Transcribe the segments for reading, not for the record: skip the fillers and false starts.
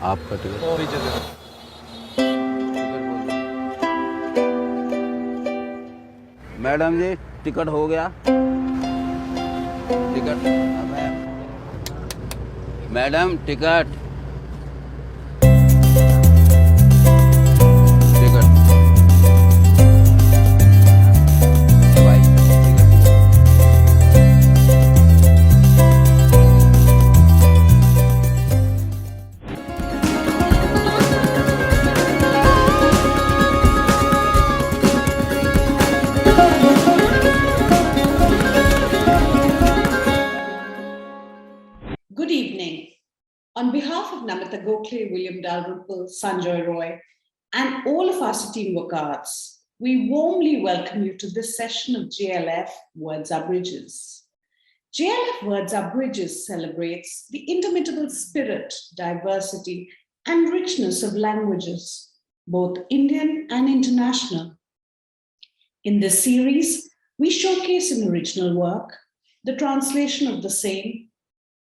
आपका ticket madam जी ticket हो गया ticket madam ticket Good evening. On behalf of Namita Gokhale, William Dalrymple, Sanjoy Roy, and all of our team workouts, we warmly welcome you to this session of JLF Words Are Bridges. JLF Words Are Bridges celebrates the indomitable spirit, diversity, and richness of languages, both Indian and international. In this series, we showcase an original work, the translation of the same,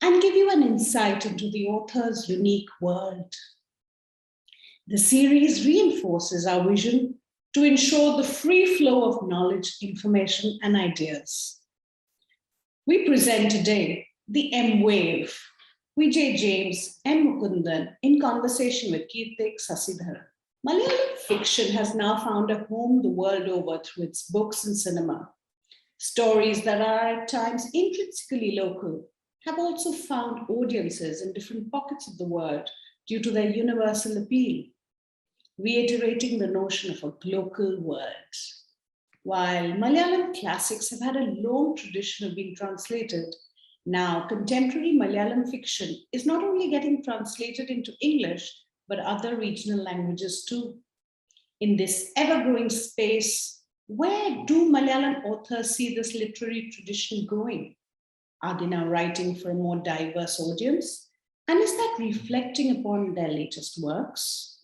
and give you an insight into the author's unique world. The series reinforces our vision to ensure the free flow of knowledge, information, and ideas. We present today the M Wave, Vijay James M. Mukundan in conversation with Keerthik Sasidharan. Malayalam fiction has now found a home the world over through its books and cinema. Stories that are at times intrinsically local have also found audiences in different pockets of the world due to their universal appeal, reiterating the notion of a glocal world. While Malayalam classics have had a long tradition of being translated, now contemporary Malayalam fiction is not only getting translated into English, but other regional languages too. In this ever-growing space, where do Malayalam authors see this literary tradition going? Are they now writing for a more diverse audience? And is that reflecting upon their latest works?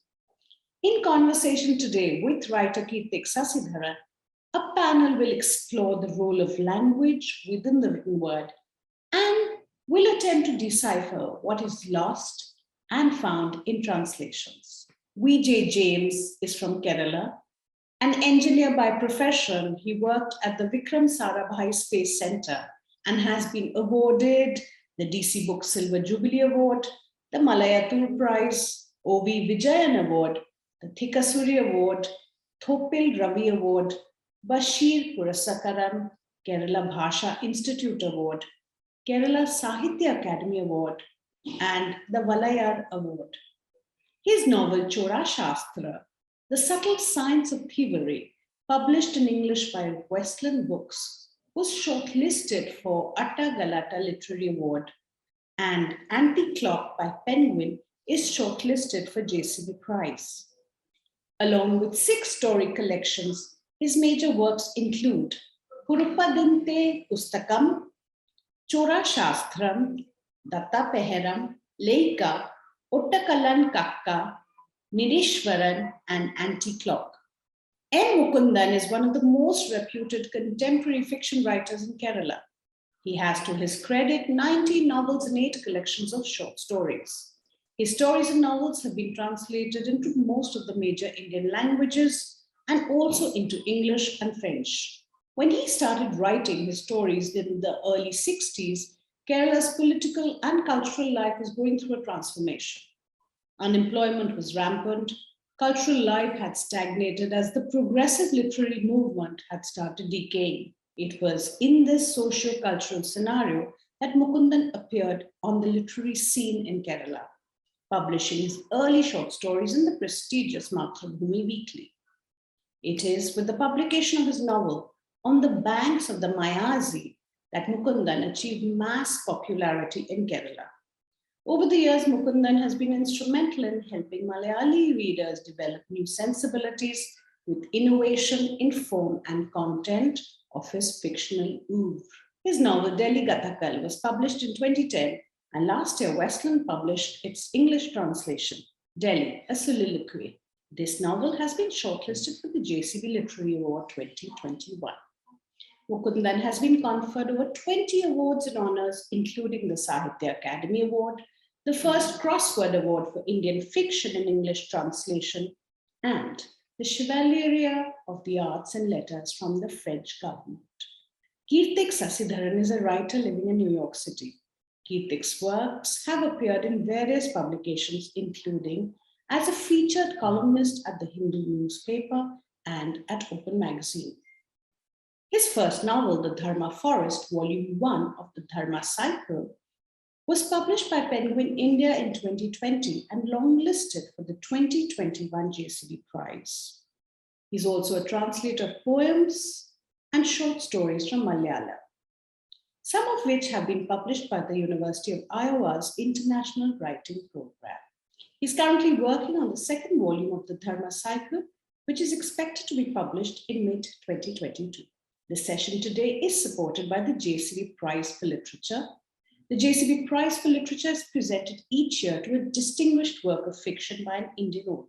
In conversation today with writer Keerthik Sasidharan, a panel will explore the role of language within the written word and will attempt to decipher what is lost and found in translations. Vijay James is from Kerala. An engineer by profession, he worked at the Vikram Sarabhai Space Center and has been awarded the DC Book Silver Jubilee Award, the Malayalam Prize, O.V. Vijayan Award, the Thikasuri Award, Thopil Ravi Award, Bashir Purasakaram, Kerala Bhasha Institute Award, Kerala Sahitya Academy Award, and the Valayar Award. His novel Chora Shastra, The Subtle Science of Thievery, published in English by Westland Books, was shortlisted for Atta Galata Literary Award, and Anti-Clock by Penguin is shortlisted for JCB Prize. Along with 6 story collections, his major works include Kuruppadinte Pustakam, Chora Shastram, Datta Peheram, Leika, Ottakalan Kakka, Nirishwaran, and Anti-Clock. M. Mukundan is one of the most reputed contemporary fiction writers in Kerala. He has to his credit 19 novels and 8 collections of short stories. His stories and novels have been translated into most of the major Indian languages and also into English and French. When he started writing his stories in the early 60s, Kerala's political and cultural life was going through a transformation. Unemployment was rampant. Cultural life had stagnated as the progressive literary movement had started decaying. It was in this socio-cultural scenario that Mukundan appeared on the literary scene in Kerala, publishing his early short stories in the prestigious Mathrubhumi Weekly. It is with the publication of his novel On the Banks of the Mayazi that Mukundan achieved mass popularity in Kerala. Over the years, Mukundan has been instrumental in helping Malayali readers develop new sensibilities with innovation in form and content of his fictional oeuvre. His novel Delhi Gathakal was published in 2010, and last year Westland published its English translation, Delhi, a Soliloquy. This novel has been shortlisted for the JCB Literary Award 2021. Mukundan has been conferred over 20 awards and honors, including the Sahitya Academy Award, the first crossword award for Indian fiction in English translation, and the Chevalier of the Arts and Letters from the French government. Keerthik Sasidharan is a writer living in New York City. Keerthik's works have appeared in various publications, including as a featured columnist at the Hindu newspaper and at Open Magazine. His first novel, The Dharma Forest, Volume 1 of the Dharma Cycle, was published by Penguin India in 2020 and longlisted for the 2021 JCB Prize. He's also a translator of poems and short stories from Malayalam, some of which have been published by the University of Iowa's International Writing Program. He's currently working on the second volume of the Dharma Cycle, which is expected to be published in mid-2022. The session today is supported by the JCB Prize for Literature. The JCB Prize for Literature is presented each year to a distinguished work of fiction by an Indian author.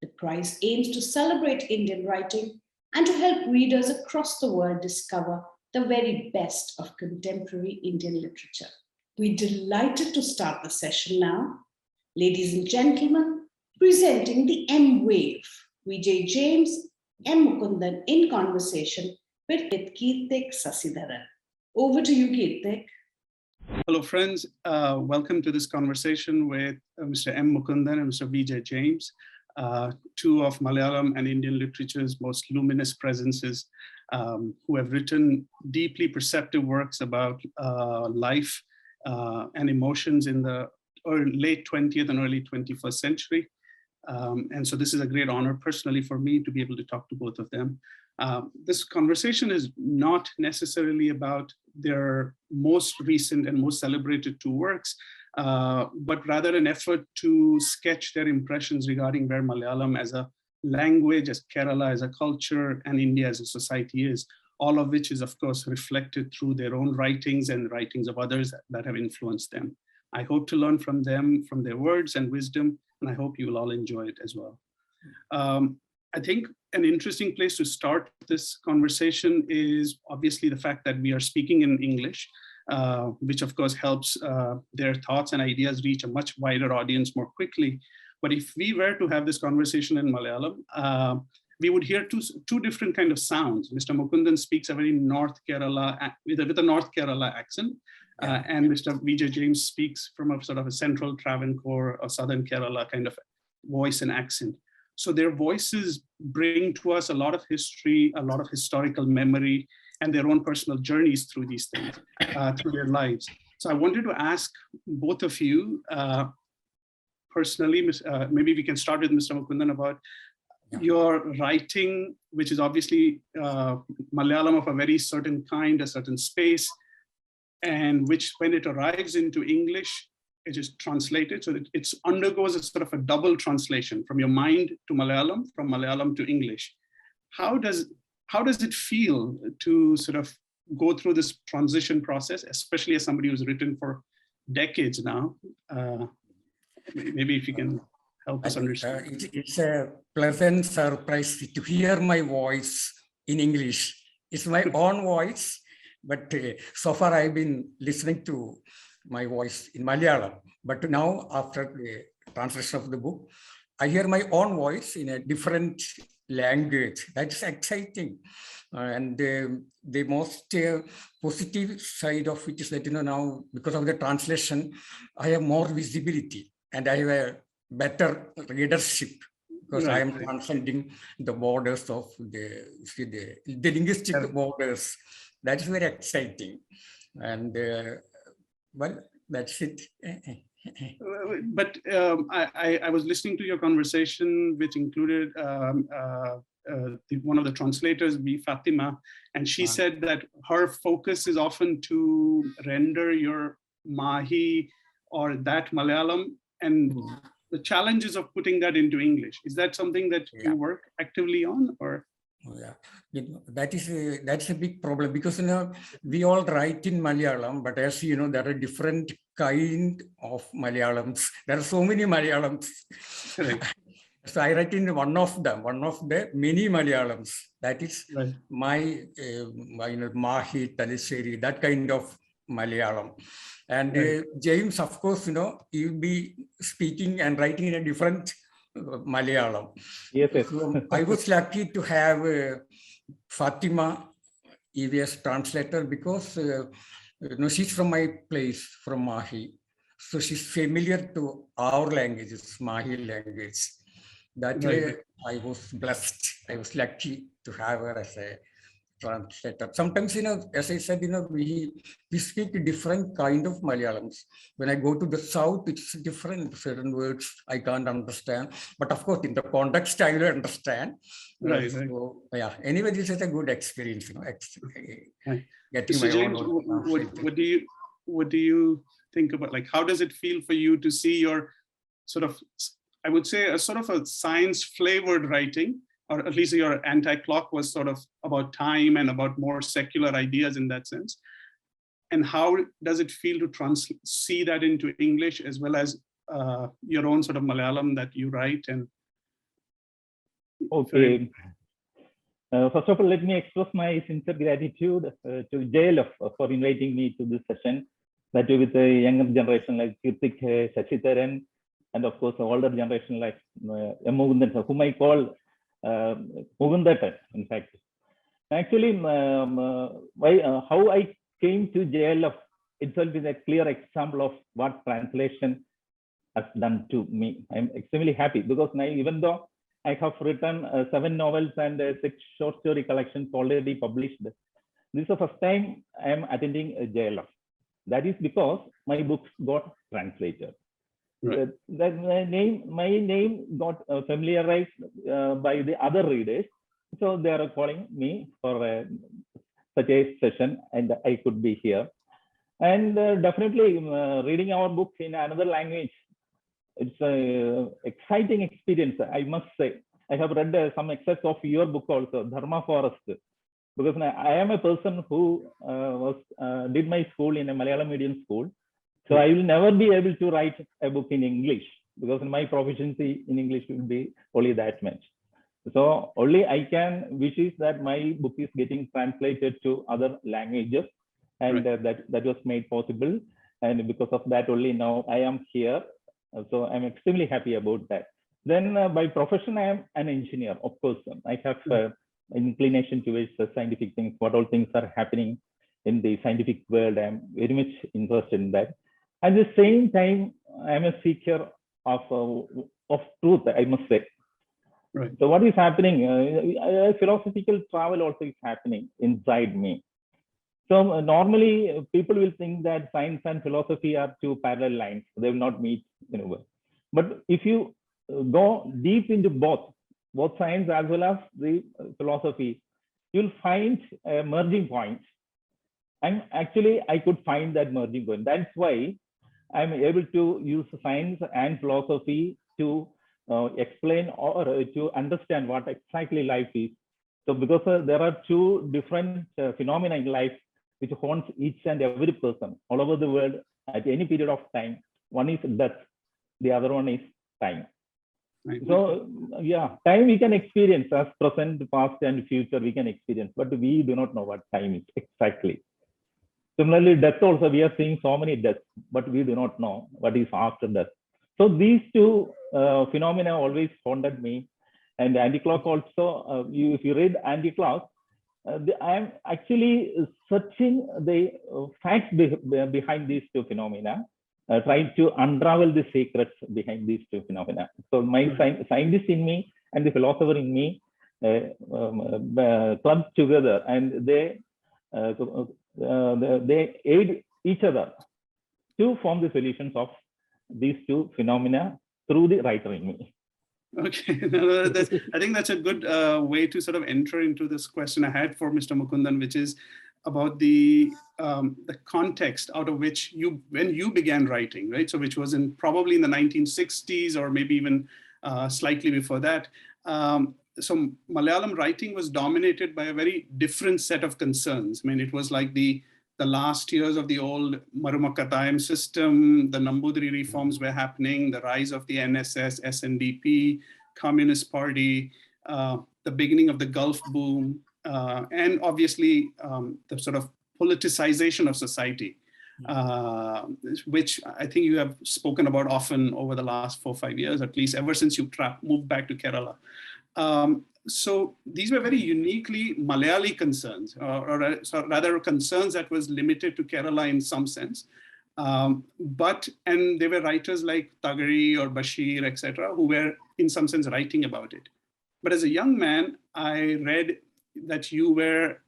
The prize aims to celebrate Indian writing and to help readers across the world discover the very best of contemporary Indian literature. We're delighted to start the session now. Ladies and gentlemen, presenting the M Wave, Vijay James, M. Mukundan in conversation with Keerthik Sasidharan. Over to you, Keerthik. Hello, friends. Welcome to this conversation with Mr. M. Mukundan and Mr. Vijay James, two of Malayalam and Indian literature's most luminous presences, who have written deeply perceptive works about life and emotions in the late 20th and early 21st century. And so this is a great honor personally for me to be able to talk to both of them. This conversation is not necessarily about their most recent and most celebrated two works, but rather an effort to sketch their impressions regarding where Malayalam as a language, as Kerala as a culture, and India as a society is, all of which is of course reflected through their own writings and writings of others that have influenced them. I hope to learn from them, from their words and wisdom, and I hope you will all enjoy it as well. I think an interesting place to start this conversation is obviously the fact that we are speaking in English, which of course helps their thoughts and ideas reach a much wider audience more quickly. But if we were to have this conversation in Malayalam, we would hear two different kind of sounds. Mr. Mukundan speaks a very North Kerala, with a North Kerala accent, and Mr. Vijay James speaks from a sort of a central Travancore or Southern Kerala kind of voice and accent. So their voices bring to us a lot of history, a lot of historical memory, and their own personal journeys through these things, through their lives. So I wanted to ask both of you personally, maybe we can start with Mr. Mukundan about your writing, which is obviously Malayalam of a very certain kind, a certain space, and which when it arrives into English, it is translated. So that it undergoes a sort of a double translation from your mind to Malayalam, from Malayalam to English. How does it feel to sort of go through this transition process, especially as somebody who's written for decades now? Maybe if you can help us understand. It's a pleasant surprise to hear my voice in English. It's my own voice, but so far I've been listening to my voice in Malayalam. But now, after the translation of the book, I hear my own voice in a different language. That's exciting. And the most positive side of it is that, now because of the translation, I have more visibility and I have a better readership because I am transcending the borders of the linguistic borders. That's very exciting. And well, that's it. But I was listening to your conversation, which included one of the translators, B. Fatima, and she said that her focus is often to render your Mahi or that Malayalam and the challenges of putting that into English. Is that something that you work actively on, or? That's a big problem because we all write in Malayalam, but as you know, there are different kind of Malayalams. There are so many Malayalams. So I write in one of the many Malayalams. That is my Mahi, Taliseri, that kind of Malayalam. And Right. James, of course, you'll be speaking and writing in a different Malayalam. Yes, yes. So I was lucky to have Fatima EVS translator because she's from my place, from Mahi. So she's familiar to our languages, Mahi language. That way I was blessed. I was lucky to have her as a translator. Sometimes, as I said, we speak different kind of Malayalams. When I go to the south, it's different. Certain words I can't understand. But of course, in the context, I will understand. Right. So, yeah. Anyway, this is a good experience, getting So my James, own. what do you think about, like, how does it feel for you to see your sort of, I would say, a sort of a science flavored writing, or at least your anti-clock was sort of about time and about more secular ideas in that sense. And how does it feel to see that into English as well as your own sort of Malayalam that you write? And okay. First of all, let me express my sincere gratitude to JLF for inviting me to this session, that with the younger generation like Keerthik Sasidharan, and of course, the older generation like Mukundan, whom I call Mukundan, in fact. Actually, how I came to JLF itself is a clear example of what translation has done to me. I'm extremely happy because now, even though I have written 7 novels and 6 short story collections already published, this is the first time I am attending a JLF. That is because my books got translated. Right. My name got familiarized by the other readers, so they are calling me for such a session, and I could be here. And definitely reading our book in another language, it's an exciting experience, I must say. I have read some excerpts of your book also, Dharma Forest, because I am a person who did my school in a Malayalam medium school. So I will never be able to write a book in English because my proficiency in English will be only that much. So only I can wish is that my book is getting translated to other languages, and that was made possible. And because of that only now I am here. So I'm extremely happy about that. Then by profession, I am an engineer. Of course, I have inclination towards scientific things, what all things are happening in the scientific world. I'm very much interested in that. At the same time, I'm a seeker of truth, I must say. Right. So what is happening? Philosophical travel also is happening inside me. So normally people will think that science and philosophy are two parallel lines. They will not meet anywhere. But if you go deep into both science as well as the philosophy, you'll find a merging point. And actually, I could find that merging point. That's why I'm able to use science and philosophy to explain or to understand what exactly life is. So because there are two different phenomena in life which haunts each and every person all over the world at any period of time. One is death, the other one is time. Right. So yeah, time we can experience as present, past, and future we can experience, but we do not know what time is exactly. Similarly, death also, we are seeing so many deaths, but we do not know what is after death. So these two phenomena always haunted me. And anti-clock also, if you read anti-clock, I am actually searching the facts behind these two phenomena, trying to unravel the secrets behind these two phenomena. So my scientist in me and the philosopher in me clubbed together, and they aid each other to form the solutions of these two phenomena through the writer in me. Okay, I think that's a good way to sort of enter into this question I had for Mr. Mukundan, which is about the context out of which when you began writing, right? So which was probably in the 1960s or maybe even slightly before that. So Malayalam writing was dominated by a very different set of concerns. I mean, it was like the last years of the old Marumakatayam system, the Nambudiri reforms were happening, the rise of the NSS, SNDP, Communist Party, the beginning of the Gulf boom, and obviously the sort of politicization of society. which I think you have spoken about often over the last 4 or 5 years, at least ever since you moved back to Kerala. So these were very uniquely Malayali concerns, or rather concerns that was limited to Kerala in some sense. And there were writers like Tagari or Bashir, etc., who were in some sense writing about it. But as a young man, I read that you were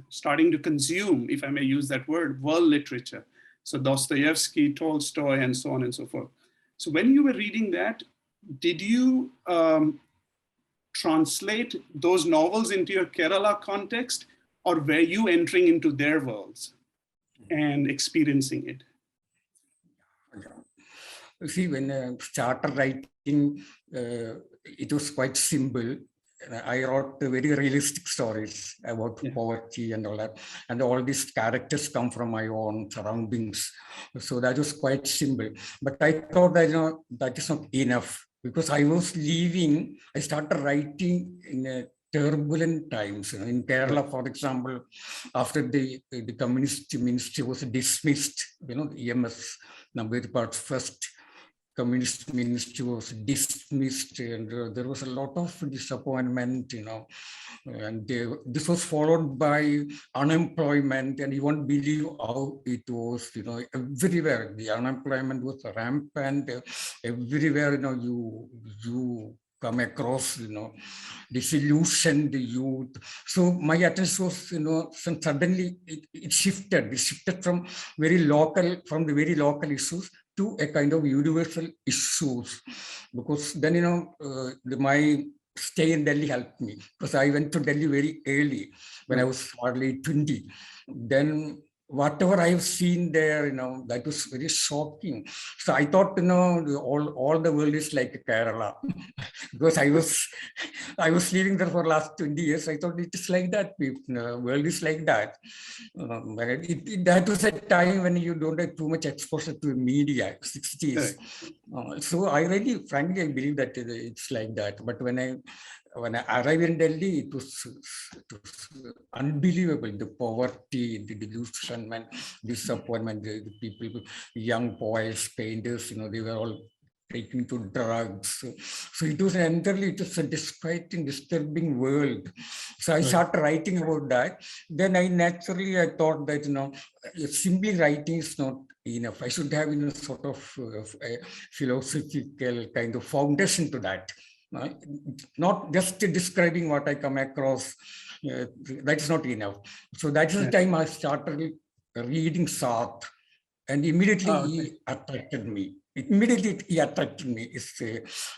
starting to consume, if I may use that word, world literature. So Dostoevsky, Tolstoy, and so on and so forth. So when you were reading that, did you translate those novels into your Kerala context, or were you entering into their worlds and experiencing it? See, when I started writing, it was quite simple. I wrote very realistic stories about poverty and all that. And all these characters come from my own surroundings. So that was quite simple. But I thought that, that is not enough, because I was leaving, I started writing in turbulent times. In Kerala, for example, after the communist ministry was dismissed, EMS, Nambedkar's first communist ministry was dismissed, and there was a lot of disappointment, and this was followed by unemployment, and you won't believe how it was, everywhere the unemployment was rampant. Everywhere, you come across, disillusioned youth. So my attention was, suddenly it shifted from the very local issues to a kind of universal issues, because then, my stay in Delhi helped me, because I went to Delhi very early when I was hardly 20. Then whatever I have seen there, that was very shocking. So I thought, all the world is like Kerala, because I was living there for the last 20 years. I thought it is like that. The world is like that. That was a time when you don't have too much exposure to media, 60s. So I really, frankly, I believe that it's like that. But when I arrived in Delhi, it was unbelievable. The poverty, the disillusionment, disappointment, the people, young boys, painters, they were all taken to drugs. So it was a disturbing world. So I started writing about that. Then I thought that, simply writing is not enough. I should have sort of a philosophical kind of foundation to that. Not just describing what I come across, that is not enough. So that is the time I started reading Sartre, and immediately he attracted me.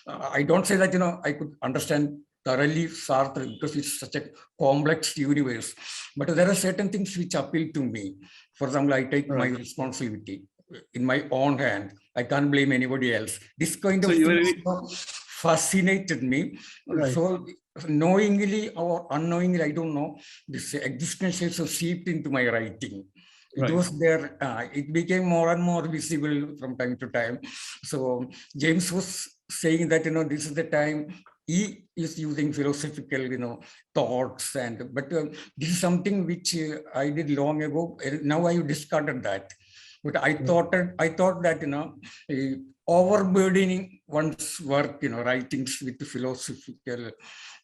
I don't say that, I could understand thoroughly Sartre, because it's such a complex universe. But there are certain things which appeal to me. For example, I take my responsibility in my own hand. I can't blame anybody else. This kind of things fascinated me. Right. So knowingly or unknowingly, I don't know, this existentialism seeped into my writing. It was there. It became more and more visible from time to time. So James was saying that, this is the time he is using philosophical, thoughts, but this is something which I did long ago. Now I discarded that. But I thought that, overburdening one's work, writings with philosophical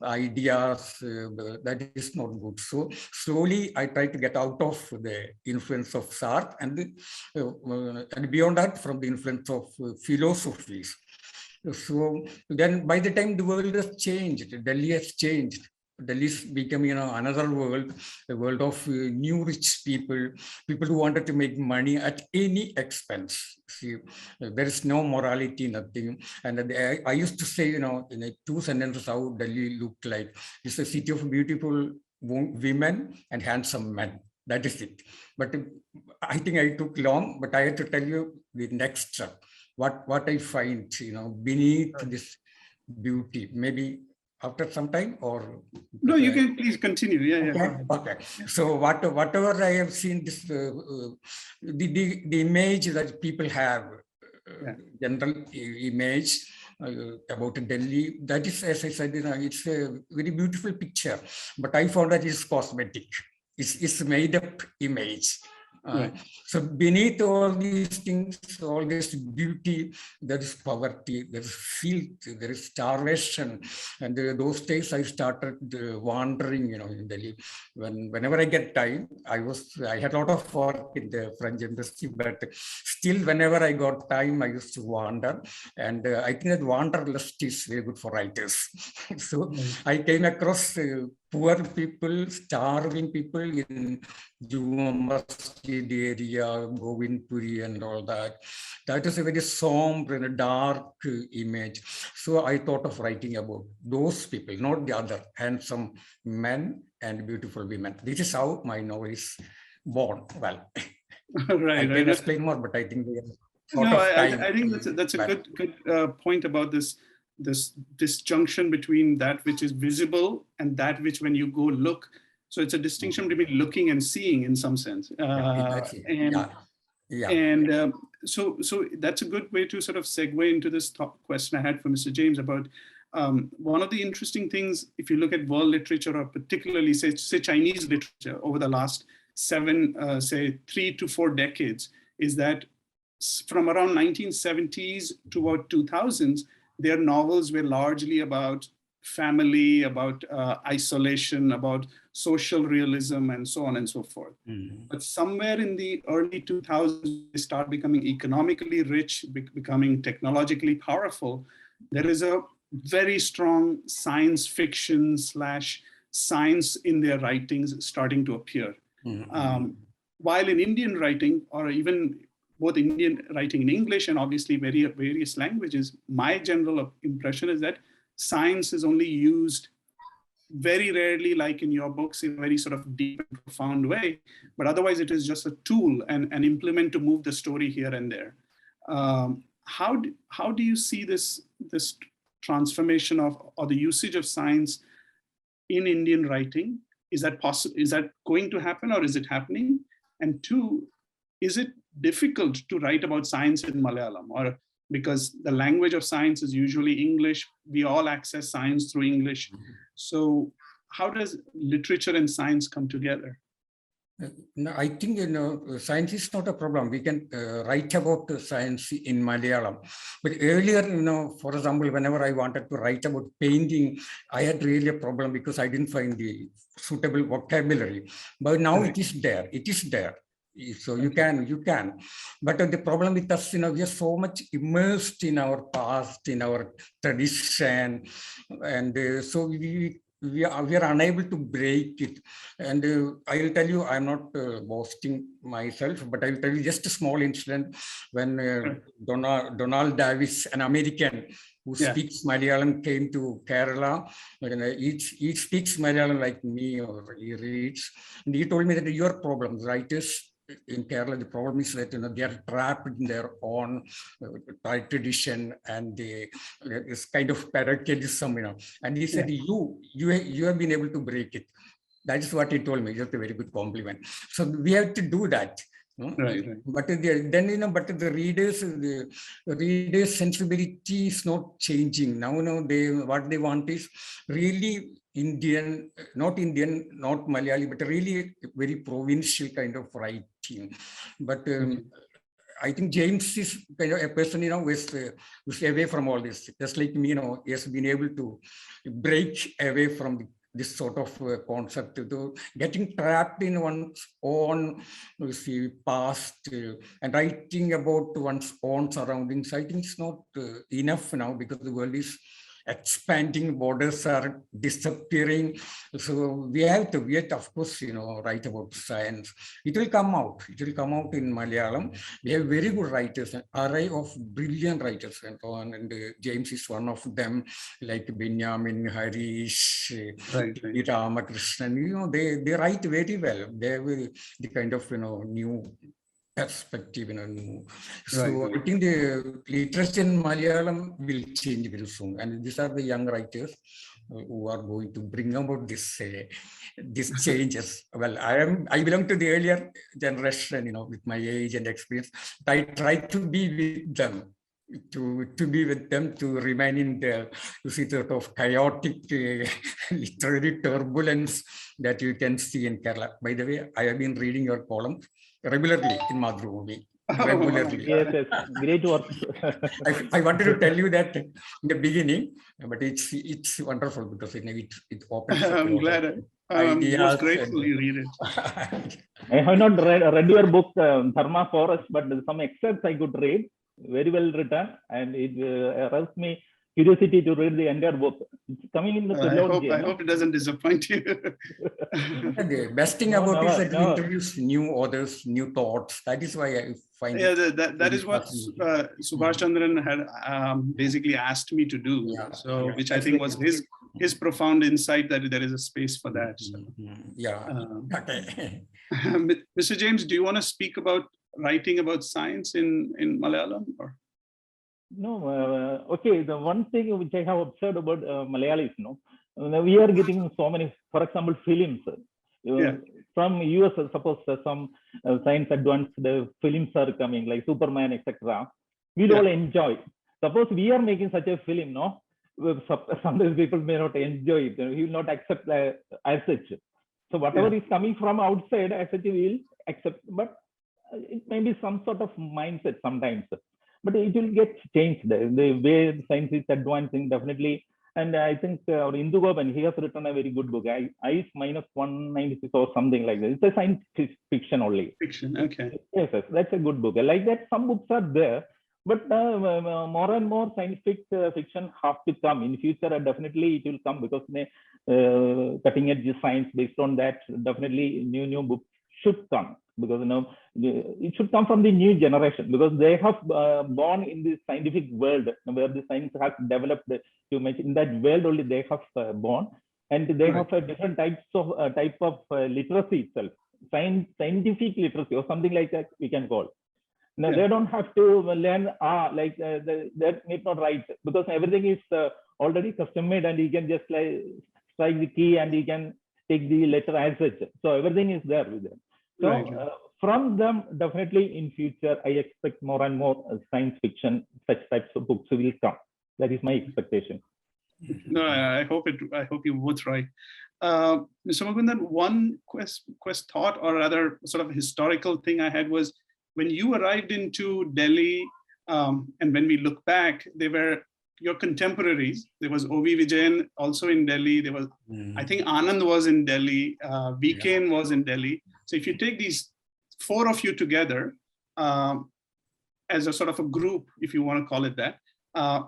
ideas, that is not good. So slowly I try to get out of the influence of Sartre, and beyond that, from the influence of philosophies. So then by the time the world has changed, Delhi has changed. Delhi is becoming, another world, a world of new rich people who wanted to make money at any expense. See, there is no morality, nothing. And I used to say, in a 2 sentences, how Delhi looked like. It's a city of beautiful women and handsome men. That is it. But I think I took long, but I had to tell you the next step. What I find, beneath this beauty, maybe after some time, or no, you can please continue. Okay. So whatever I have seen, this the image that people have, general image about Delhi, that is, as I said, it's a very beautiful picture, but I found that it's cosmetic. It's made up image. Right. So beneath all these things, all this beauty, there is poverty, there is filth, there is starvation. And those days I started wandering, in Delhi. Whenever I get time, I had a lot of work in the French industry, but still whenever I got time, I used to wander. And I think that wanderlust is very good for writers. So I came across poor people, starving people in Juma Masjid area, Govindpuri and all that. That is a very somber and dark image. So I thought of writing about those people, not the other handsome men and beautiful women. This is how my novel is born. Well, Right, I can right. explain more, but I think we have sort No, of time. I think that's a good point about this disjunction between that which is visible and that which, when you go look, so it's a distinction between looking and seeing in some sense. So that's a good way to sort of segue into this question I had for Mr. James about one of the interesting things, if you look at world literature, or particularly say Chinese literature over the last 3 to 4 decades, is that from around 1970s to about 2000s, their novels were largely about family, about isolation, about social realism, and so on and so forth. Mm-hmm. But somewhere in the early 2000s, they start becoming economically rich, becoming technologically powerful. There is a very strong science fiction / science in their writings starting to appear. Mm-hmm. While in Indian writing, or even both Indian writing in English and obviously various languages, my general impression is that science is only used very rarely, like in your books, in a very sort of deep and profound way, but otherwise it is just a tool and an implement to move the story here and there. How do you see this transformation of, or the usage of science in Indian writing? Is that possible? Is that going to happen, or is it happening? And two, is it difficult to write about science in Malayalam, or because the language of science is usually English, we all access science through English. So how does literature and science come together? No, I think, science is not a problem. We can write about science in Malayalam. But earlier, for example, whenever I wanted to write about painting, I had really a problem because I didn't find the suitable vocabulary. But now it is there. It is there. So you can. But the problem with us, we are so much immersed in our past, in our tradition. And so we are unable to break it. And I will tell you, I'm not boasting myself, but I will tell you just a small incident when Donald Davis, an American who speaks Malayalam, came to Kerala. He speaks Malayalam like me, or he reads. And he told me that your problem, writers in Kerala, the problem is that they are trapped in their own tradition and this kind of parochialism, And he said, you have been able to break it. That is what he told me. Just a very good compliment. So we have to do that. Right. But then, but the readers' sensibility is not changing now. What they want is really Indian, not Malayali, but really very provincial kind of writing. But I think James is kind of a person, who's away from all this. Just like me, he has been able to break away from this sort of concept, to getting trapped in one's own past and writing about one's own surroundings. I think it's not enough now, because the world is expanding, borders are disappearing. So we have to, of course, write about science. It will come out. It will come out in Malayalam. We have very good writers, an array of brilliant writers, and James is one of them, like Benjamin, Harish, Ramakrishnan. They write very well. They have the kind of new perspective. So I think the literature in Malayalam will change very soon, and these are the young writers who are going to bring about this changes. Well, I belong to the earlier generation, with my age and experience. I try to be with them. To be with them, to remain in the sort of chaotic literary turbulence that you can see in Kerala. By the way, I have been reading your column. regularly in Madhubhumi. Regularly. Yes, yes, great work. I wanted to tell you that in the beginning, but it's wonderful because it opens up a I'm lot glad. of I'm ideas. most grateful you read it. I have not read your book, Dharma Forest, but some excerpts I could read. Very well written, and it aroused me curiosity to read the entire book. It's coming in the trilogy. I hope it doesn't disappoint you. And the best thing No, about it is that no. you introduce new authors, new thoughts. That is why I find Yeah, it. that is what Subhash Chandran had basically asked me to do. Yeah, So, yeah, which I that's think very was his profound insight that there is a space for that. So, Yeah. Okay. Mr. James, do you want to speak about writing about science in Malayalam? Or? No, okay. The one thing which I have observed about Malayalis, we are getting so many, for example, films. From US, suppose some science advanced films are coming, like Superman, etc. We all enjoy. Suppose we are making such a film, no? Sometimes people may not enjoy it. He will not accept as such. So whatever is coming from outside, as such, we will accept. But it may be some sort of mindset sometimes. But it will get changed. The way science is advancing, definitely. And I think our Indu Goban, he has written a very good book, ICE -196 or something like that. It's a science fiction only. Fiction, okay. Yes, that's a good book. Like that, some books are there, but more and more science fiction have to come. In future, definitely it will come because cutting edge science based on that, definitely new books should come. Because it should come from the new generation, because they have born in the scientific world where the science has developed too much. In that world only they have born, and they have a different type of literacy itself, scientific literacy or something like that we can call. Now they don't have to learn that need not write, because everything is already custom made, and he can just like strike the key and he can take the letter as such. So everything is there with them. So from them, definitely in future, I expect more and more science fiction, such types of books will come. That is my expectation. No, I hope you both right. Mr. Mukundan, one quest thought, or rather sort of historical thing I had was when you arrived into Delhi, and when we look back, they were your contemporaries. There was O.V. Vijayan also in Delhi. There was, I think Anand was in Delhi. VKN was in Delhi. So if you take these four of you together as a sort of a group, if you want to call it that,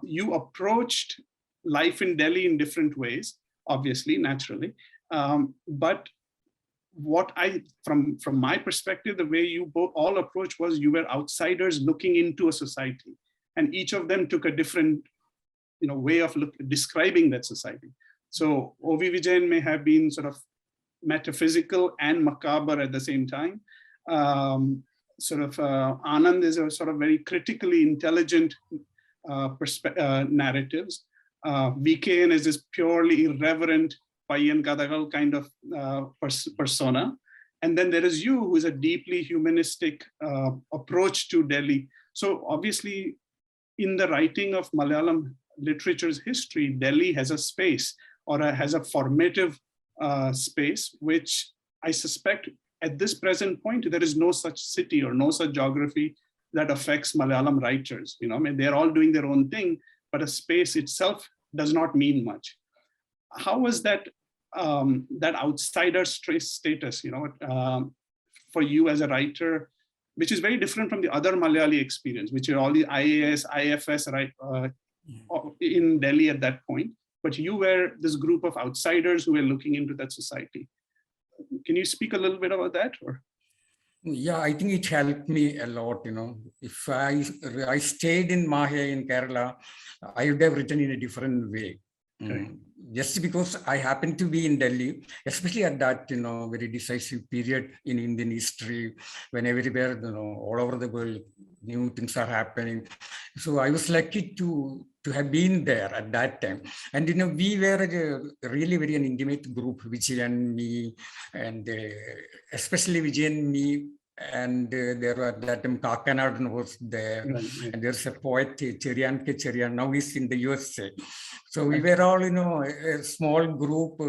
you approached life in Delhi in different ways, obviously, naturally. But what from my perspective, the way you both all approached was you were outsiders looking into a society, and each of them took a different way of describing that society. So O.V. Vijayan may have been sort of metaphysical and macabre at the same time. Anand is a sort of very critically intelligent narratives. VKN is this purely irreverent Payyan Kadagal kind of persona. And then there is you, who is a deeply humanistic approach to Delhi. So obviously in the writing of Malayalam literature's history, Delhi has a space, or has a formative space, which I suspect at this present point, there is no such city or no such geography that affects Malayalam writers. I mean, they're all doing their own thing, but a space itself does not mean much. How was that outsider status, for you as a writer, which is very different from the other Malayali experience, which are all the IAS, IFS, right, in Delhi at that point. But you were this group of outsiders who were looking into that society. Can you speak a little bit about that? Or? Yeah, I think it helped me a lot. If I stayed in Mahia in Kerala, I would have written in a different way. Just because I happened to be in Delhi, especially at that very decisive period in Indian history, when everywhere all over the world new things are happening. So I was lucky to have been there at that time. And we were a really very an intimate group, Vijay and me, and especially Vijay and me and there were that time Kakanadan was there, Right, right. and there's a poet Cherian K. Cherian. Now he's in the USA. So we were all, a small group,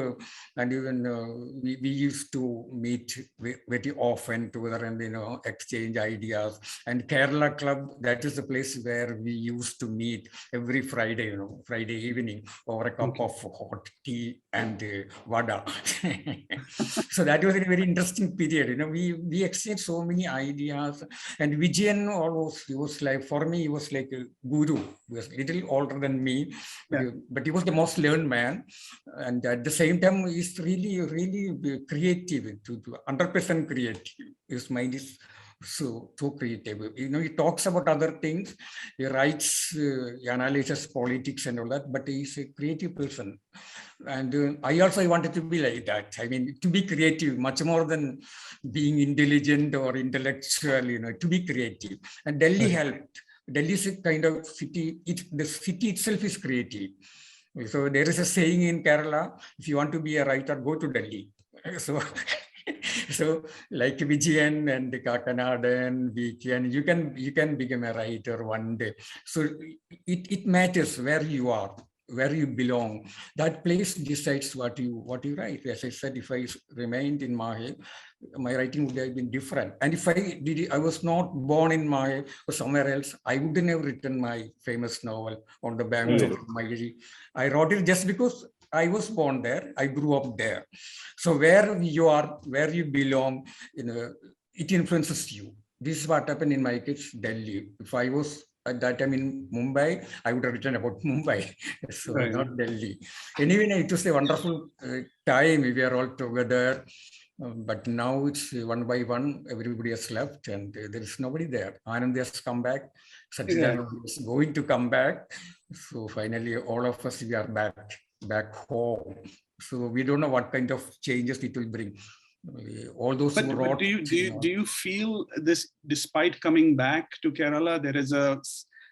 and even we used to meet very often together and exchange ideas. And Kerala Club, that is the place where we used to meet every Friday, Friday evening over a cup of hot tea and vada. So that was a very interesting period. We exchanged so many ideas. And Vijayan he was like, for me, he was like a guru. He was a little older than me, but he was the most learned man. And at the same time, he's really, really creative, 100% creative. His mind is so creative. He talks about other things. He writes, he analyzes politics and all that, but he's a creative person. And I also wanted to be like that. I mean, to be creative, much more than being intelligent or intellectual, to be creative. And Delhi helped. Delhi is a kind of city, the city itself is creative. So there is a saying in Kerala, if you want to be a writer, go to Delhi. So like Vijayan and Kakanadan, you can become a writer one day. So it matters where you are, where you belong. That place decides what you write. As I said, if I remained in Mahe, my writing would have been different. And if I was not born in Mahe or somewhere else, I wouldn't have written my famous novel On the Banks of Mayuri. I wrote it just because I was born there. I grew up there. So where you are, where you belong, it influences you. This is what happened in my case, Delhi. If I was at that time in Mumbai, I would have written about Mumbai, so not Delhi. Anyway, it was a wonderful time. We were all together, but now it's one by one, everybody has left and there is nobody there. Anand has come back, Sasidharan is going to come back. So finally, all of us, we are back home. So we don't know what kind of changes it will bring. All those who wrote, do you feel this, despite coming back to Kerala, there is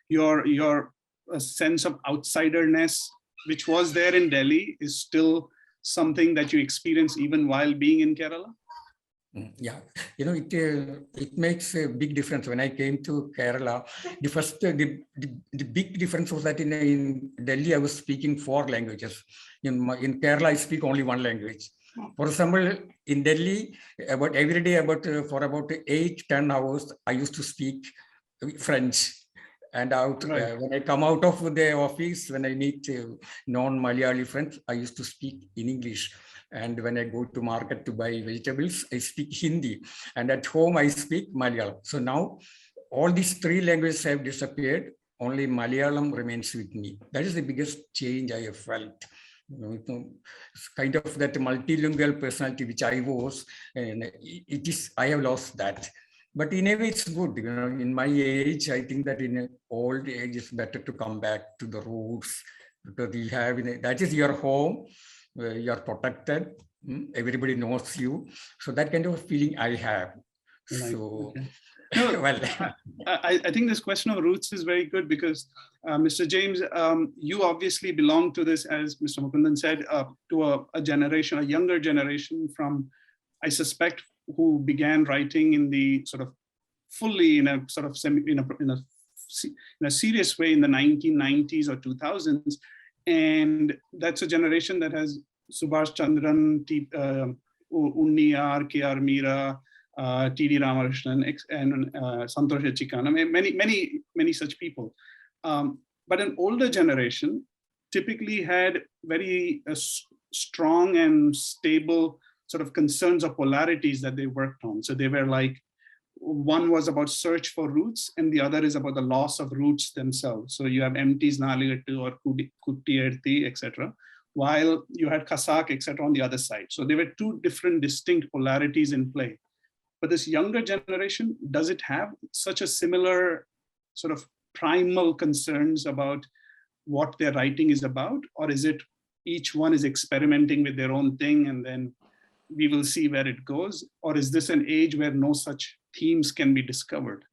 your sense of outsiderness which was there in Delhi is still something that you experience even while being in Kerala? Yeah, it makes a big difference. When I came to Kerala, the big difference was that in Delhi I was speaking 4 languages. In Kerala I speak only 1 language. For example, in Delhi, every day for about 8-10 hours, I used to speak French. And when I come out of the office, when I meet non-Malayali friends, I used to speak in English. And when I go to market to buy vegetables, I speak Hindi. And at home, I speak Malayalam. So now all these 3 languages have disappeared. Only Malayalam remains with me. That is the biggest change I have felt. It's kind of that multilingual personality which I was, and I have lost that. But in a way, it's good. In my age, I think that in an old age, it's better to come back to the roots, because you have that is your home. You are protected. Everybody knows you. So that kind of feeling I have. So. No, well, I think this question of roots is very good because, Mr. James, you obviously belong to this, as Mr. Mukundan said, to a generation, a younger generation from, I suspect, who began writing in the sort of fully in a sort of in a serious way in the 1990s or 2000s, and that's a generation that has Subhash Chandran, Unni R, K.R. Meera, T.D. Ramakrishnan, and Santosh Chikana, many such people. But an older generation typically had very strong and stable sort of concerns or polarities that they worked on. So they were like, one was about search for roots, and the other is about the loss of roots themselves. So you have MT's Naligattu or Kuttiyerthi, etc., while you had Kasak, etc., on the other side. So there were 2 different distinct polarities in play. But this younger generation, does it have such a similar sort of primal concerns about what their writing is about? Or is it each one is experimenting with their own thing and then we will see where it goes? Or is this an age where no such themes can be discovered?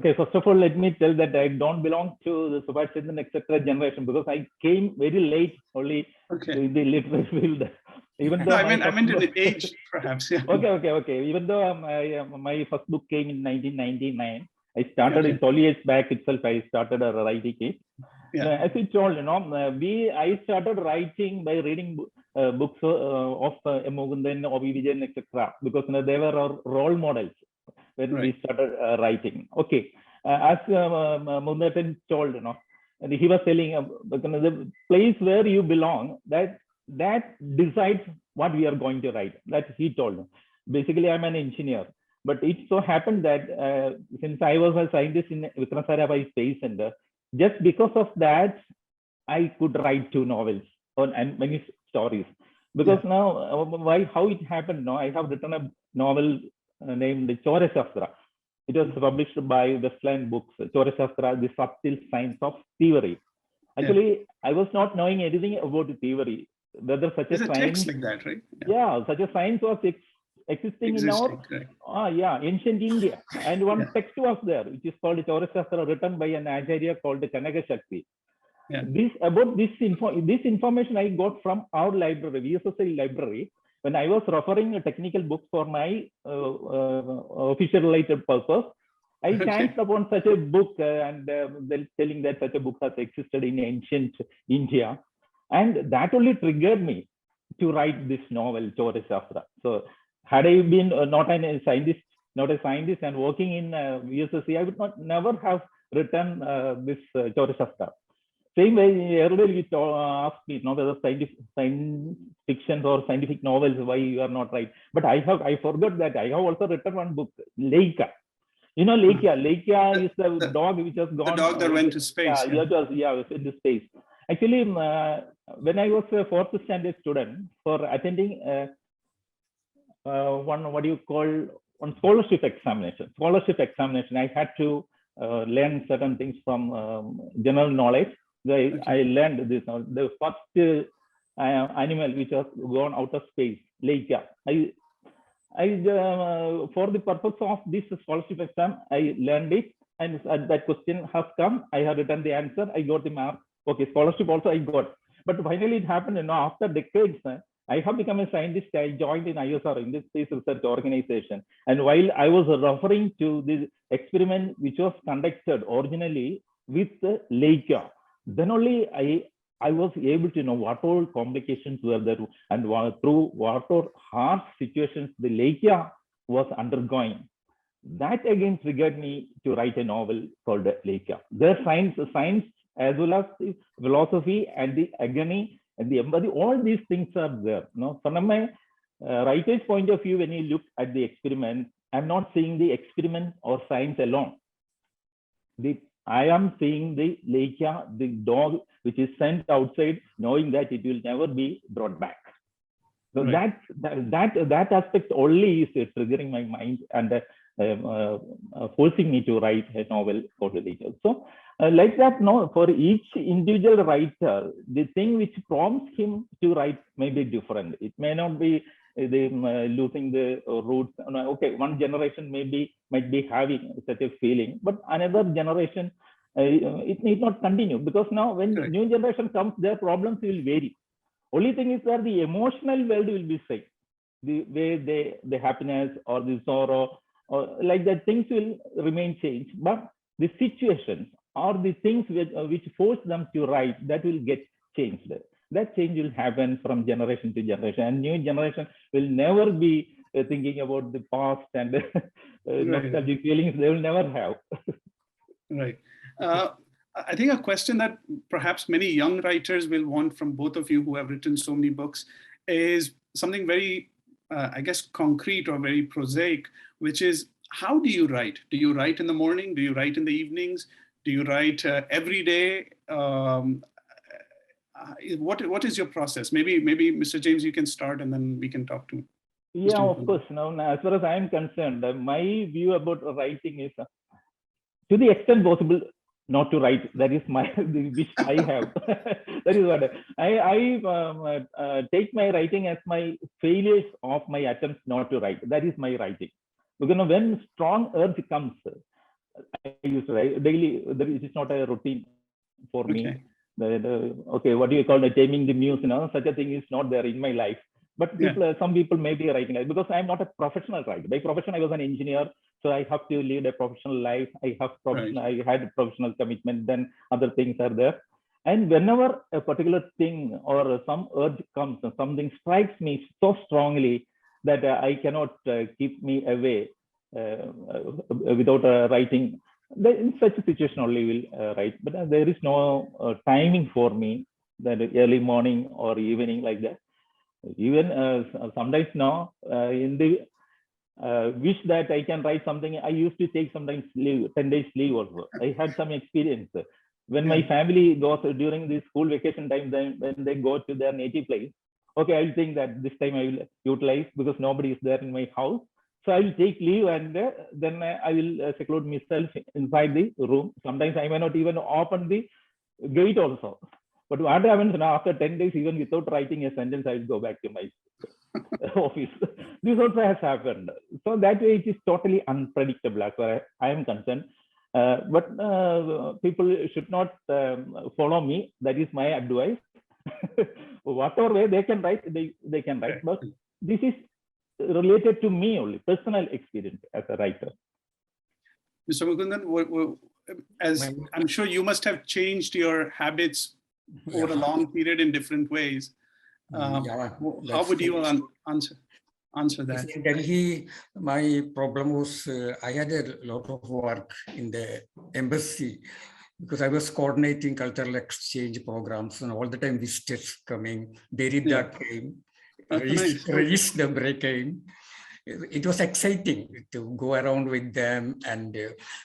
Okay, first of all, let me tell that I don't belong to the Subhash Chandran, etc. generation, because I came very late only to the literary field. Even No, though I my meant in first the age, perhaps. Yeah. okay. Even though my first book came in 1999, I started Okay. it 12 years back itself. I started writing it. Yeah. As you told, I started writing by reading books of Mukundan, Obi Vijayan, etc. Because they were our role models when we started writing. Okay, as Mukundan told, and he was telling the place where you belong, that decides what we are going to write. That he told. Basically, I'm an engineer, but it so happened that since I was a scientist in Vikram Sarabhai Space Center, just because of that, I could write 2 novels and many stories. Because now, how it happened? No, I have written a novel named Chora Shastra. It was published by Westland Books. Chora Shastra, the subtle science of thievery. Actually, I was not knowing anything about thievery. Whether such a science, text like that, right? Yeah, such a science was existing in our ancient India, and one text was there, which is called Chora Shastra, written by an Acharya called Kanaka Shakti. This information I got from our library, VSSI library, when I was referring a technical book for my official related purpose. I chanced upon such a book, and they're telling that such a book has existed in ancient India, and that only triggered me to write this novel, Chora Shastra. So, had I been not a scientist and working in VSSC, I would never have written this Chora Shastra. Same way, earlier you asked me, whether science fiction or scientific novels, why you are not right. But I forgot that I have also written one book, Leica. You know Leica. Leica is the dog which has gone. The dog that went to space. Was into space. Actually, when I was a 4th standard student for attending one scholarship examination. I had to learn certain things from general knowledge. I learned this. The first animal which has gone out of space, Leica. For the purpose of this scholarship exam, I learned it, and that question has come. I have written the answer. I got the mark. Okay, scholarship also I got. But finally, it happened. After decades, I have become a scientist. I joined in ISR, in this Space Research Organization. And while I was referring to this experiment which was conducted originally with Leica, then only I was able to know what all complications were there and through what all harsh situations the Leica was undergoing. That again triggered me to write a novel called Leica. The science as well as the philosophy and the agony and the empathy, all these things are there. From my writer's point of view, when you look at the experiment, I'm not seeing the experiment or science alone. I am seeing the Leica, the dog, which is sent outside, knowing that it will never be brought back. So that aspect only is triggering my mind and forcing me to write a novel called Leica. So, like that, for each individual writer, the thing which prompts him to write may be different. It may not be losing the roots. Okay, one generation might be having such a feeling, but another generation, it need not continue, because now when new generation comes, their problems will vary. Only thing is that the emotional world will be same. The way the happiness or the sorrow or like that, things will remain changed, but the situations or the things which force them to write, that will get changed. That change will happen from generation to generation, and new generation will never be thinking about the past and nostalgic feelings. They will never have. Right. I think a question that perhaps many young writers will want from both of you who have written so many books is something very, I guess, concrete or very prosaic, which is, how do you write? Do you write in the morning? Do you write in the evenings? Do you write every day? What is your process? Maybe Mr. James, you can start, and then we can talk to him. Yeah, of course. Now, as far as I am concerned, my view about writing is, to the extent possible, not to write. That is the wish I have. That is what I take my writing as my failures of my attempts not to write. That is my writing. Because when strong urge comes, I used to write daily. It is not a routine for me. Okay, what do you call it? Taming the muse? Such a thing is not there in my life. But people, some people may be writing like, because I'm not a professional writer. By profession, I was an engineer, so I have to lead a professional life. I have professional, I had professional commitment. Then other things are there. And whenever a particular thing or some urge comes, something strikes me so strongly that I cannot keep me away without writing. In such a situation only will write. But there is no timing for me, that early morning or evening like that. Even sometimes now, in the wish that I can write something, I used to take sometimes leave, 10 days leave also. I had some experience. When my family goes during the school vacation time, then when they go to their native place, okay, I'll think that this time I will utilize because nobody is there in my house. So I will take leave and then I will seclude myself inside the room. Sometimes I may not even open the gate also. But what happens now, after 10 days, even without writing a sentence, I will go back to my office. This also has happened. So that way it is totally unpredictable as far as I am concerned. But people should not follow me. That is my advice. Whatever way they can write, they can write. But this is related to me only, personal experience as a writer. Mr. Mukundan, as I'm sure you must have changed your habits over a long period in different ways. How would you answer that? In Delhi, my problem was I had a lot of work in the embassy because I was coordinating cultural exchange programs, and all the time visitors coming. Derrida came, Regis Debre came. It was exciting to go around with them, and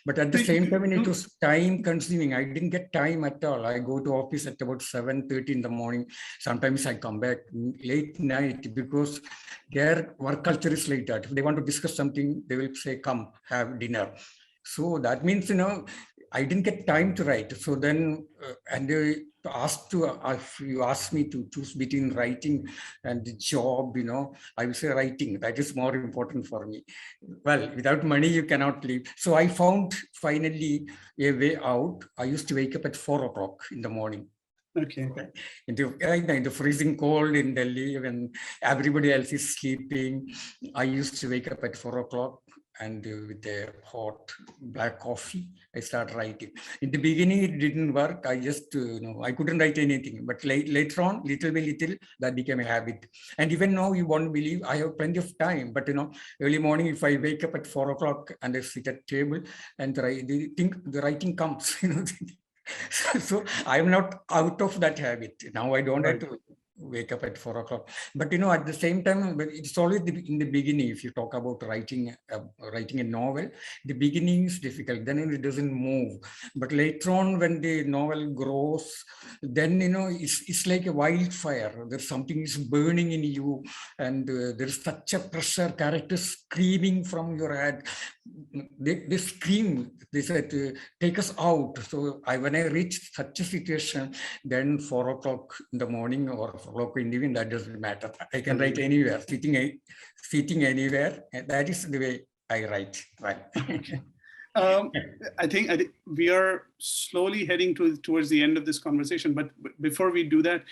but at the same time it was time consuming. I didn't get time at all. I go to office at about 7:30 in the morning. Sometimes I come back late night because their work culture is like that. If they want to discuss something, they will say, come have dinner. So that means, I didn't get time to write. So then, if you ask me to choose between writing and the job, I will say writing. That is more important for me. Well, without money, you cannot live. So I found finally a way out. I used to wake up at 4 o'clock in the morning. Okay. In the freezing cold in Delhi, when everybody else is sleeping, I used to wake up at 4 o'clock. And with a hot black coffee, I start writing. In the beginning, it didn't work. I just, I couldn't write anything. But later on, little by little, that became a habit. And even now, you won't believe, I have plenty of time. But, early morning, if I wake up at 4 o'clock and I sit at table and the writing comes, So I'm not out of that habit. Now I don't have to wake up at 4 o'clock. But at the same time, it's always in the beginning. If you talk about writing a novel, the beginning is difficult. Then it doesn't move. But later on, when the novel grows, then it's like a wildfire. There's something is burning in you, and there's such a pressure. Characters screaming from your head. They scream. They said, "Take us out." So when I reach such a situation, then 4 o'clock in the morning or 4 o'clock in the evening, that doesn't matter. I can write anywhere, sitting anywhere. And that is the way I write. Right. I think we are slowly heading towards the end of this conversation. But before we do that,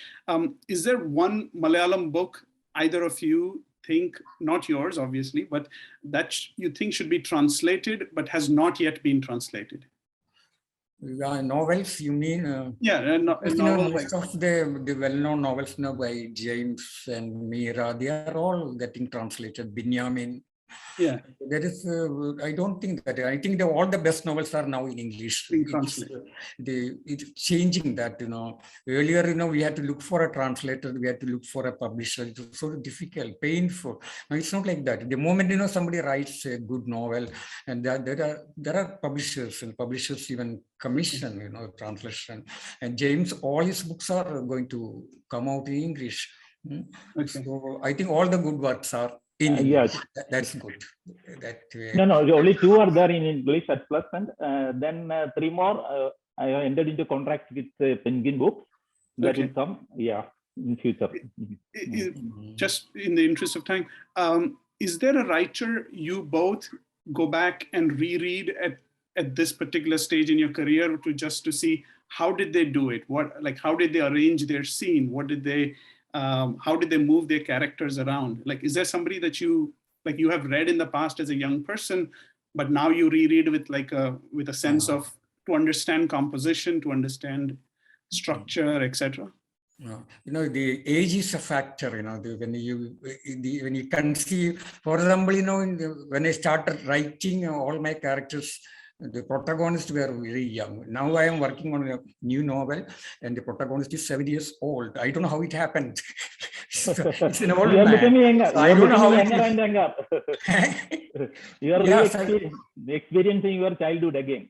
is there one Malayalam book either of you think, not yours obviously, but that you think should be translated but has not yet been translated? Novels, you mean? Novels. Most of the well-known novels now by James and Mira, they are all getting translated. Benjamin. Yeah. There is, I don't think that. I think all the best novels are now in English. It's changing that, Earlier, we had to look for a translator, we had to look for a publisher. It was so difficult, painful. Now it's not like that. The moment, somebody writes a good novel, and there are publishers, and publishers even commission, translation. And James, all his books are going to come out in English. Okay. So I think all the good works are in English. That's good. No, only 2 are there in English at present. Then 3 more. I entered into contract with Penguin Books. That will come, in future. Just in the interest of time, is there a writer you both go back and reread at this particular stage in your career to see how did they do it? How did they arrange their scene? What did they How did they move their characters around? Like, is there somebody that you have read in the past as a young person, but now you reread with a sense of, to understand composition, to understand structure, etc.? The age is a factor. When you conceive, for example, when I started writing all my characters, the protagonists were very young. Now I am working on a new novel, and the protagonist is 7 years old. I don't know how it happened. It's an old man. So I don't know how it and younger. You are experiencing your childhood again.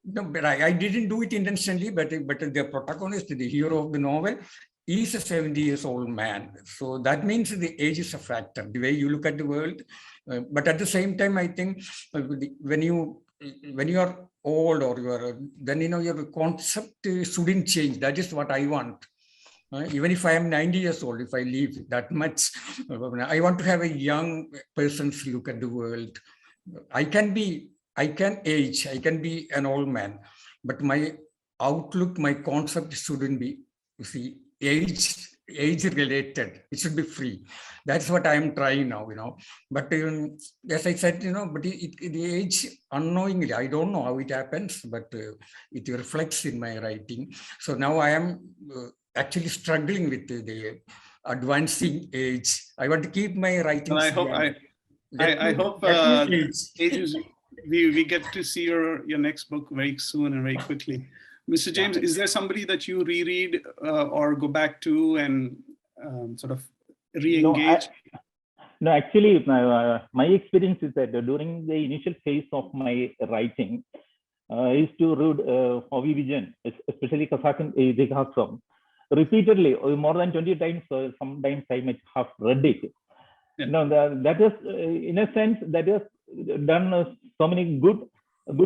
No, but I didn't do it intentionally, but the protagonist, the hero of the novel, is a 70 years old man. So that means the age is a factor, the way you look at the world. But at the same time, I think when you are old or then your concept shouldn't change. That is what I want. Even if I am 90 years old, if I live that much, I want to have a young person's look at the world. I can age, I can be an old man, but my outlook, my concept shouldn't be, age related. It should be free. That's what I am trying now, But as I said, but the age unknowingly, I don't know how it happens, but it reflects in my writing. So now I am actually struggling with the advancing age. I want to keep my writing. Well, I hope we get to see your next book very soon and very quickly. Mr. James, is there somebody that you reread or go back to and sort of re-engage? No, actually, my experience is that during the initial phase of my writing, I used to read Ovi Vijayan, especially Kazakh Idihasam, repeatedly, more than 20 times. Sometimes I might have read it. Yeah. No, that is, in a sense, that has done so many good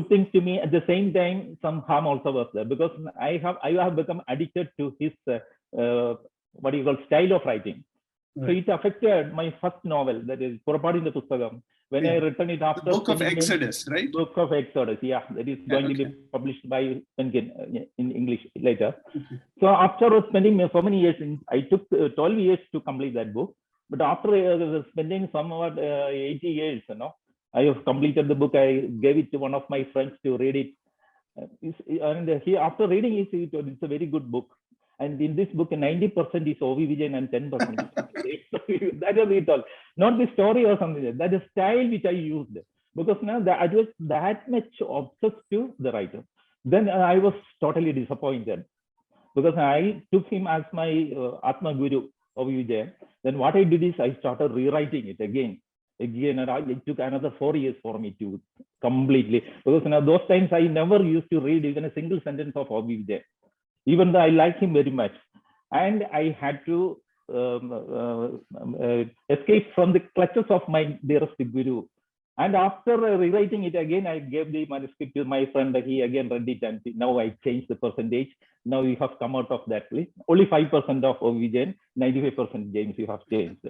things to me. At the same time, some harm also was there, because I have become addicted to his style of writing. Right. So it affected my first novel, that is Purapadu in the Pustakam. When I written it after the Book of Exodus, right? Book of Exodus, yeah, that is going to be published by Penguin in English later. So after spending so many years, I took 12 years to complete that book. But after spending somewhat 80 years, I have completed the book. I gave it to one of my friends to read it. And after reading it, it's a very good book. And in this book, 90% is Ovi Vijayan and 10% is that is it all. Not the story or something. That is style which I used. Because now I was that much obsessed to the writer. Then I was totally disappointed. Because I took him as my Atma Guru, Ovi Vijayan. Then what I did is I started rewriting it again, and it took another 4 years for me to completely, because those times I never used to read even a single sentence of Ovi Vijayan, even though I like him very much. And I had to escape from the clutches of my dearest guru. And after rewriting it again, I gave the manuscript to my friend. He again read it, and now I changed the percentage. Now you have come out of that list. Only 5% of Ovi Vijayan, 95% James you have changed.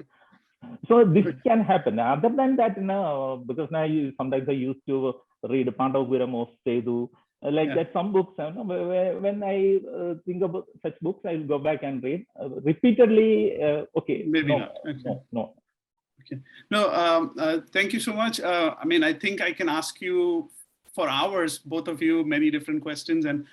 So this can happen. Other than that, no, because now sometimes I used to read Pandavuram or Sedu, that some books. When I think about such books, I'll go back and read repeatedly. Okay, maybe no, not. Okay. No. Okay. No, thank you so much. I think I can ask you for hours, both of you, many different questions, and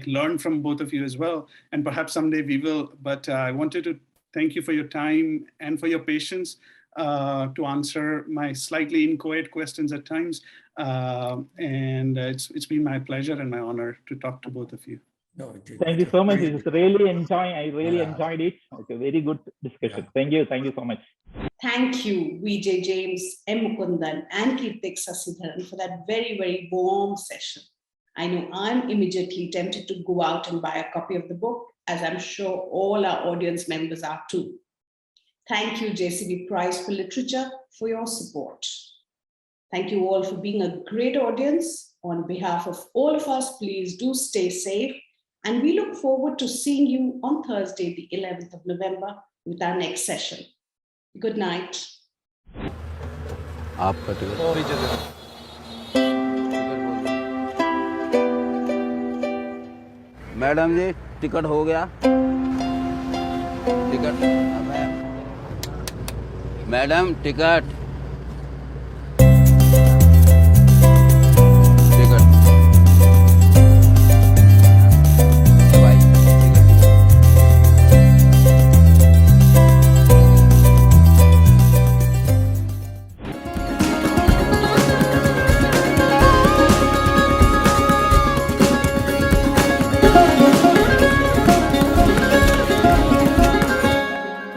learn from both of you as well. And perhaps someday we will. But I wanted to thank you for your time and for your patience to answer my slightly inchoate questions at times. And it's been my pleasure and my honor to talk to both of you. Thank you so much. It's really enjoying. I really enjoyed it. It's a very good discussion. Thank you. Thank you so much. Thank you, VJ James, M. Mukundan, and Keerthik Sasidharan for that very, very warm session. I know I'm immediately tempted to go out and buy a copy of the book, as I'm sure all our audience members are too. Thank you, JCB Prize for Literature, for your support. Thank you all for being a great audience. On behalf of all of us, please do stay safe. And we look forward to seeing you on Thursday, the 11th of November, with our next session. Good night. आपका ticket madam जी ticket हो गया। Ticket madam ticket